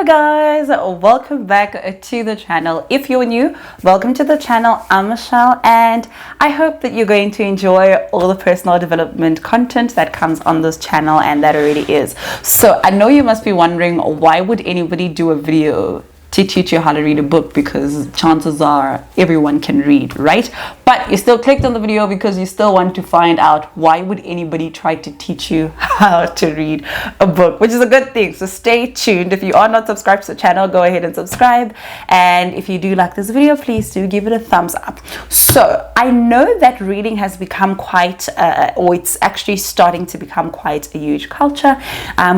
Hello guys, welcome back to the channel. If you're new, welcome to the channel. I'm Michelle and I hope that you're going to enjoy all the personal development content that comes on this channel, and that already is. So I know you must be wondering, why would anybody do a video to teach you how to read a book? Because chances are everyone can read, right? But you still clicked on the video because you still want to find out why would anybody try to teach you how to read a book, which is a good thing. So stay tuned. If you are not subscribed to the channel, go ahead and subscribe. And if you do like this video, please do give it a thumbs up. So I know that reading has become quite, or it's actually starting to become quite a huge culture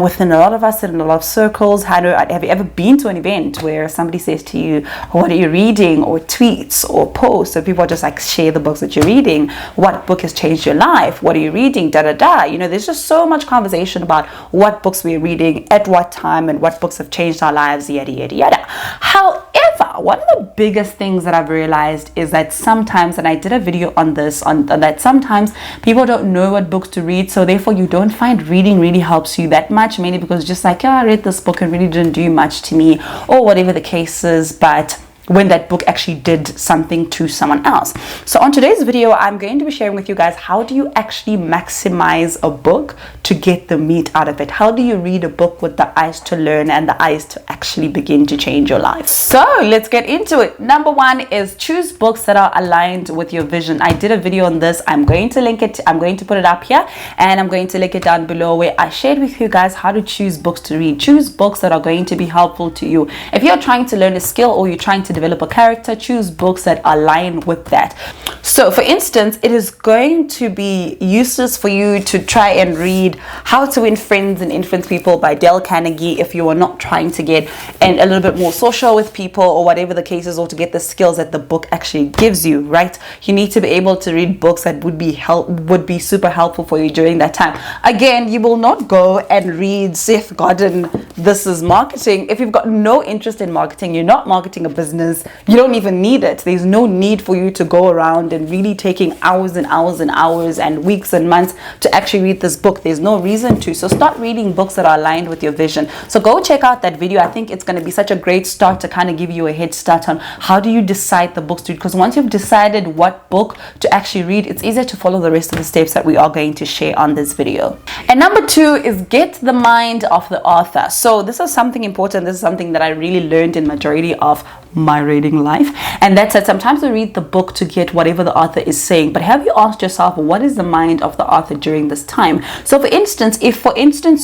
within a lot of us, in a lot of circles. Have you ever been to an event where somebody says to you, what are you reading, or tweets or posts, so people just like share the books that you're reading? What book has changed your life? What are you reading? You know, there's just so much conversation about what books we're reading at what time and what books have changed our lives, yada yada yada. However, one of the biggest things that I've realized is that sometimes, and I did a video on this, on that sometimes people don't know what books to read, so therefore you don't find reading really helps you that much, mainly because just like, I read this book and really didn't do much to me, or whatever the case is, but when that book actually did something to someone else. So on today's video, I'm going to be sharing with you guys, how do you actually maximize a book to get the meat out of it? How do you read a book with the eyes to learn and the eyes to actually begin to change your life? So let's get into it. Number one is choose books that are aligned with your vision. I did a video on this. I'm going to link it. I'm going to put it up here, and I'm going to link it down below, where I shared with you guys how to choose books to read. Choose books that are going to be helpful to you. If you're trying to learn a skill or you're trying to develop a character, choose books that align with that. So for instance, it is going to be useless for you to try and read How to Win Friends and Influence People by Dale Carnegie if you are not trying to get a little bit more social with people, or whatever the case is, or to get the skills that the book actually gives you, right? You need to be able to read books that would be super helpful for you during that time. Again, you will not go and read Seth Godin, This is Marketing, if you've got no interest in marketing. You're not marketing a business. You don't even need it. There's no need for you to go around and really taking hours and hours and hours and weeks and months to actually read this book. There's no reason to. So start reading books that are aligned with your vision. So go check out that video. I think it's going to be such a great start to kind of give you a head start on how do you decide the books to read. Because once you've decided what book to actually read, it's easier to follow the rest of the steps that we are going to share on this video. And number two is get the mind of the author. So this is something important. This is something that I really learned in majority of my reading life, and that's that sometimes we read the book to get whatever the author is saying, but have you asked yourself, what is the mind of the author during this time? So for instance, if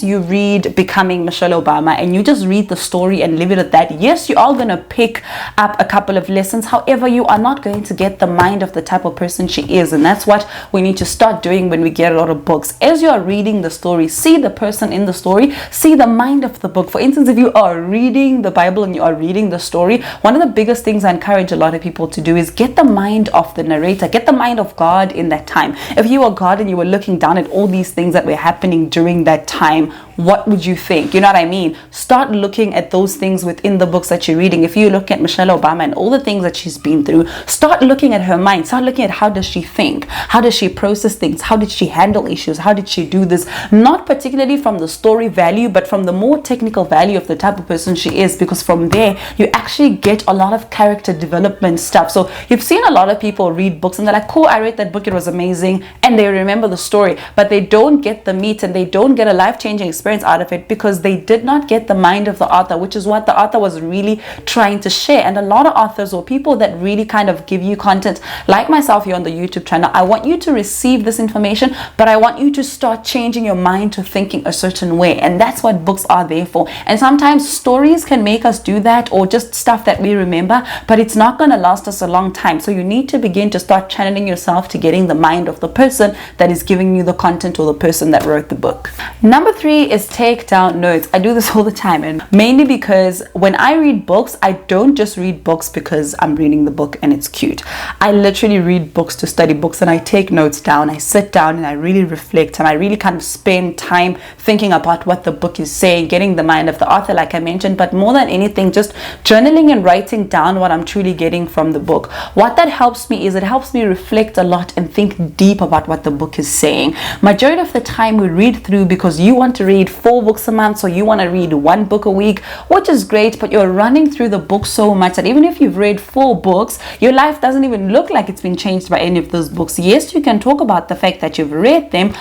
you read Becoming Michelle Obama and you just read the story and leave it at that, yes, you are going to pick up a couple of lessons. However, you are not going to get the mind of the type of person she is, and that's what we need to start doing when we get a lot of books. As you are reading the story, see the person in the story, see the mind of the book. For instance, if you are reading the Bible and you are reading the story, one of the biggest things I encourage a lot of people to do is get the mind of the narrator, get the mind of God in that time. If you are God and you were looking down at all these things that were happening during that time, what would you think? You know what I mean? Start looking at those things within the books that you're reading. If you look at Michelle Obama and all the things that she's been through, start looking at her mind. Start looking at how does she think? How does she process things? How did she handle issues? How did she do this? Not particularly from the story value, but from the more technical value of the type of person she is, because from there you actually get a lot of character development stuff. So you've seen a lot of people read books and they're like, cool, I read that book, it was amazing, and they remember the story, but they don't get the meat and they don't get a life-changing experience out of it because they did not get the mind of the author, which is what the author was really trying to share. And a lot of authors or people that really kind of give you content, like myself here on the YouTube channel, I want you to receive this information, but I want you to start changing your mind to thinking a certain way, and that's what books are there for. And sometimes stories can make us do that, or just stuff that we remember, but it's not going to last us a long time. So you need to begin to start channeling yourself to getting the mind of the person that is giving you the content, or the person that wrote the book. Number three is take down notes. I do this all the time, and mainly because when I read books, I don't just read books because I'm reading the book and it's cute. I literally read books to study books, and I take notes down. I sit down and I really reflect, and I really kind of spend time thinking about what the book is saying, getting the mind of the author, like I mentioned, but more than anything, just journaling and writing down what I'm truly getting from the book. What that helps me is it helps me reflect a lot and think deep about what the book is saying. Majority of the time we read through because you want to read read 4 books a month, so you want to read 1 book a week, which is great, but you're running through the book so much that even if you've read 4 books, your life doesn't even look like it's been changed by any of those books. Yes, you can talk about the fact that you've read them,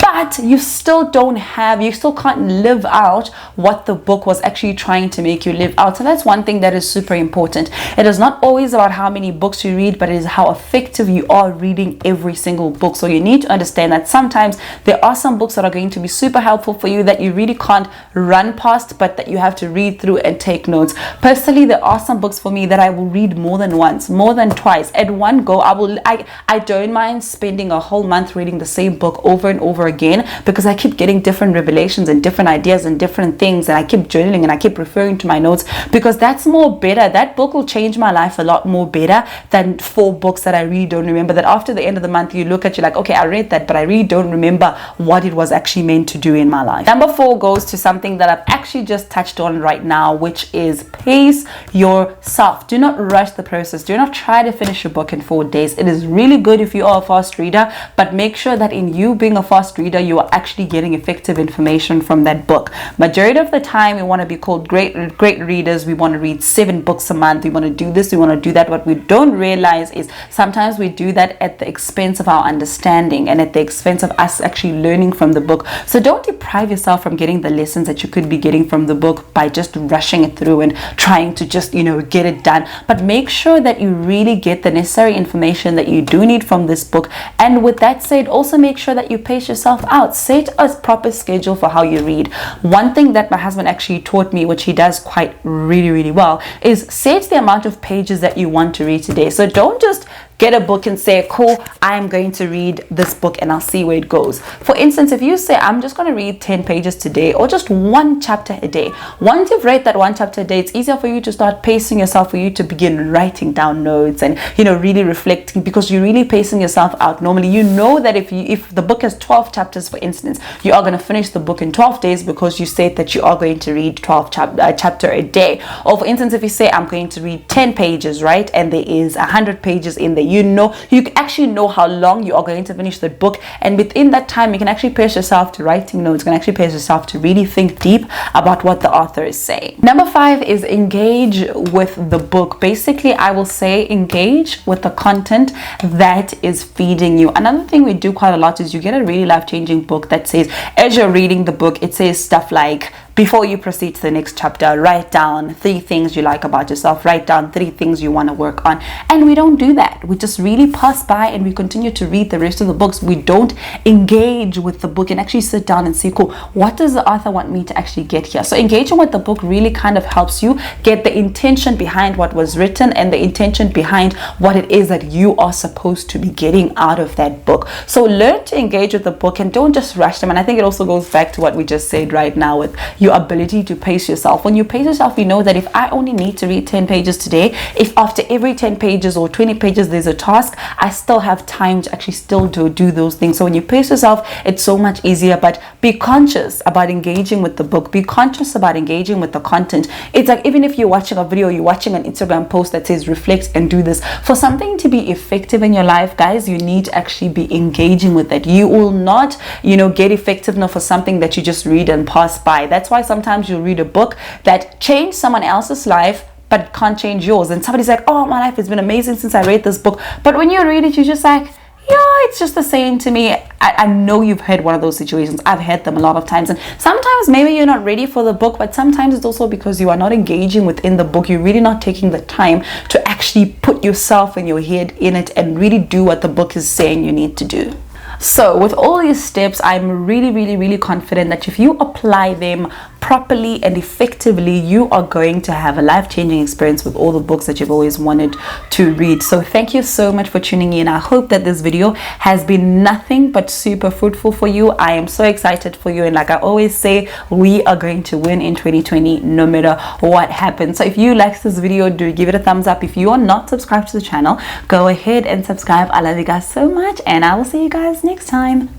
but you still can't live out what the book was actually trying to make you live out. So that's one thing that is super important. It is not always about how many books you read, but it is how effective you are reading every single book. So you need to understand that sometimes there are some books that are going to be super helpful for you that you really can't run past, but that you have to read through and take notes. Personally, there are some books for me that I will read more than once, more than twice. At one go, I don't mind spending a whole month reading the same book over and over again, because I keep getting different revelations and different ideas and different things, and I keep journaling and I keep referring to my notes, because that's more better. That book will change my life a lot more better than 4 books that I really don't remember, that after the end of the month you look at, you're like, okay, I read that, but I really don't remember what it was actually meant to do in my life. Number 4 goes to something that I've actually just touched on right now, which is pace yourself. Do not rush the process. Do not try to finish your book in 4 days. It is really good if you are a fast reader, but make sure that in you being a fast reader, you are actually getting effective information from that book. Majority of the time, we want to be called great readers. We want to read 7 books a month. We want to do this, we want to do that. What we don't realize is sometimes we do that at the expense of our understanding and at the expense of us actually learning from the book. So don't deprive yourself from getting the lessons that you could be getting from the book by just rushing it through and trying to just, get it done. But make sure that you really get the necessary information that you do need from this book. And with that said, also make sure that you pace yourself out. Set a proper schedule for how you read. One thing that my husband actually taught me, which he does quite really well, is set the amount of pages that you want to read today. So don't just get a book and say, cool, I'm going to read this book and I'll see where it goes. For instance, if you say, I'm just going to read 10 pages today, or just 1 chapter a day, once you've read that 1 chapter a day, it's easier for you to start pacing yourself, for you to begin writing down notes and really reflecting, because you're really pacing yourself out. Normally, you know that if the book has 12 chapters, for instance, you are going to finish the book in 12 days, because you said that you are going to read 12 chapter a day. Or for instance, if you say, I'm going to read 10 pages, right, and there is 100 pages in there, you actually know how long you are going to finish the book, and within that time you can actually pace yourself to writing notes. You can actually pace yourself to really think deep about what the author is saying. Number 5 is engage with the book. Basically, I will say engage with the content that is feeding you. Another thing we do quite a lot is you get a really life-changing book that says, as you're reading the book, it says stuff like, before you proceed to the next chapter, write down 3 things you like about yourself, write down 3 things you want to work on. And we don't do that. We just really pass by and we continue to read the rest of the books. We don't engage with the book and actually sit down and say, cool, what does the author want me to actually get here? So engaging with the book really kind of helps you get the intention behind what was written and the intention behind what it is that you are supposed to be getting out of that book. So learn to engage with the book and don't just rush them. And I think it also goes back to what we just said right now with your ability to pace yourself. When you pace yourself, you know that if I only need to read 10 pages today, if after every 10 pages or 20 pages there's a task, I still have time to actually still do those things. So when you pace yourself, it's so much easier. But be conscious about engaging with the book. Be conscious about engaging with the content. It's like, even if you're watching a video, you're watching an Instagram post that says reflect and do this, for something to be effective in your life, guys, you need to actually be engaging with it. You will not get effective enough for something that you just read and pass by. That's why sometimes you'll read a book that changed someone else's life but can't change yours, and somebody's like, oh, my life has been amazing since I read this book, but when you read it, you're just like, yeah, it's just the same to me. I know you've had one of those situations. I've had them a lot of times, and sometimes maybe you're not ready for the book, but sometimes it's also because you are not engaging within the book. You're really not taking the time to actually put yourself and your head in it and really do what the book is saying you need to do. So with all these steps, I'm really confident that if you apply them properly and effectively, you are going to have a life-changing experience with all the books that you've always wanted to read. So thank you so much for tuning in. I hope that this video has been nothing but super fruitful for you. I am so excited for you, and like I always say, we are going to win in 2020 no matter what happens. So if you like this video, do give it a thumbs up. If you are not subscribed to the channel, go ahead and subscribe. I love you guys so much, and I will see you guys next time.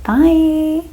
Bye.